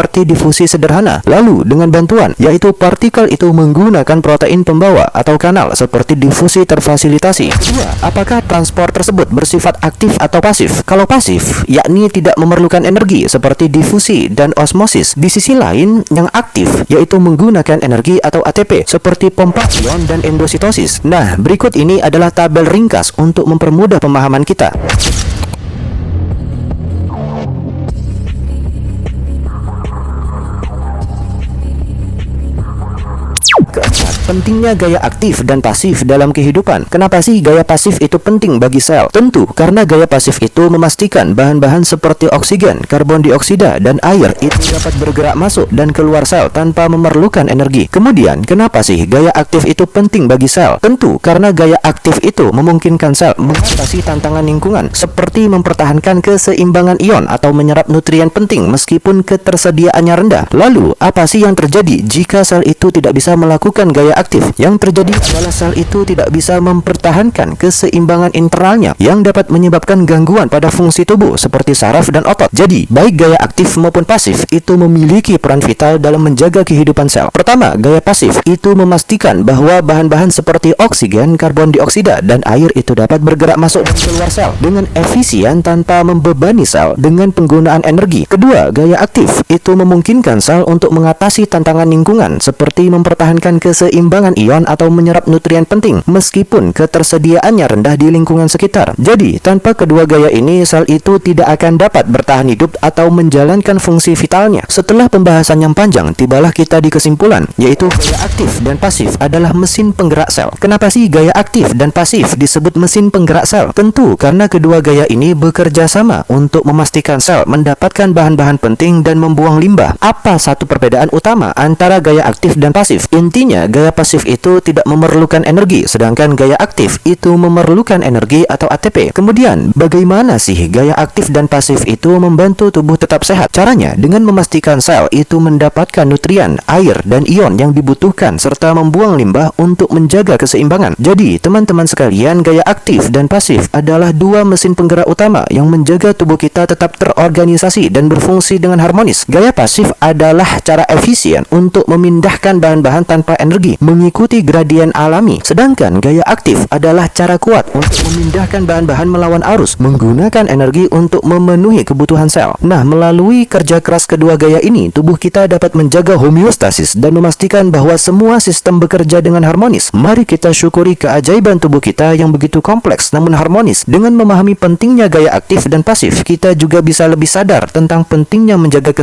seperti difusi sederhana. Lalu dengan bantuan, yaitu partikel itu menggunakan protein pembawa atau kanal seperti difusi terfasilitasi. Kedua, apakah transport tersebut bersifat aktif atau pasif? Kalau pasif, yakni tidak memerlukan energi seperti difusi dan osmosis. Di sisi lain, yang aktif yaitu menggunakan energi atau ATP seperti pompa ion dan endositosis. Nah, berikut ini adalah tabel ringkas untuk mempermudah pemahaman kita. Keempat, pentingnya gaya aktif dan pasif dalam kehidupan. Kenapa sih gaya pasif itu penting bagi sel? Tentu karena gaya pasif itu memastikan bahan-bahan seperti oksigen, karbon dioksida, dan air itu dapat bergerak masuk dan keluar sel tanpa memerlukan energi. Kemudian, kenapa sih gaya aktif itu penting bagi sel? Tentu karena gaya aktif itu memungkinkan sel mengatasi tantangan lingkungan seperti mempertahankan keseimbangan ion atau menyerap nutrien penting meskipun ketersediaannya rendah. Lalu, apa sih yang terjadi jika sel itu tidak bisa melakukan gaya aktif? Yang terjadi adalah sel itu tidak bisa mempertahankan keseimbangan internalnya yang dapat menyebabkan gangguan pada fungsi tubuh seperti saraf dan otot. Jadi, baik gaya aktif maupun pasif itu memiliki peran vital dalam menjaga kehidupan sel. Pertama, gaya pasif itu memastikan bahwa bahan-bahan seperti oksigen, karbon dioksida, dan air itu dapat bergerak masuk dan keluar sel dengan efisien tanpa membebani sel dengan penggunaan energi. Kedua, gaya aktif itu memungkinkan sel untuk mengatasi tantangan lingkungan seperti mempertahankan keseimbangan ion atau menyerap nutrien penting meskipun ketersediaannya rendah di lingkungan sekitar. Jadi, tanpa kedua gaya ini, sel itu tidak akan dapat bertahan hidup atau menjalankan fungsi vitalnya. Setelah pembahasan yang panjang, tibalah kita di kesimpulan, yaitu gaya aktif dan pasif adalah mesin penggerak sel. Kenapa sih gaya aktif dan pasif disebut mesin penggerak sel? Tentu karena kedua gaya ini bekerja sama untuk memastikan sel mendapatkan bahan-bahan penting dan membuang limbah. Apa satu perbedaan utama antara gaya aktif dan pasif? Intinya, gaya pasif itu tidak memerlukan energi, sedangkan gaya aktif itu memerlukan energi atau ATP. Kemudian, bagaimana sih gaya aktif dan pasif itu membantu tubuh tetap sehat? Caranya dengan memastikan sel itu mendapatkan nutrien, air, dan ion yang dibutuhkan serta membuang limbah untuk menjaga keseimbangan. Jadi, teman-teman sekalian, gaya aktif dan pasif adalah dua mesin penggerak utama yang menjaga tubuh kita tetap terorganisasi dan berfungsi dengan harmonis. Gaya pasif adalah cara efisien untuk memindahkan bahan-bahan tanpa energi mengikuti gradien alami, sedangkan gaya aktif adalah cara kuat untuk memindahkan bahan-bahan melawan arus menggunakan energi untuk memenuhi kebutuhan sel. Nah, melalui kerja keras kedua gaya ini, tubuh kita dapat menjaga homeostasis dan memastikan bahwa semua sistem bekerja dengan harmonis. Mari kita syukuri keajaiban tubuh kita yang begitu kompleks namun harmonis. Dengan memahami pentingnya gaya aktif dan pasif, kita juga bisa lebih sadar tentang pentingnya menjaga kesehatan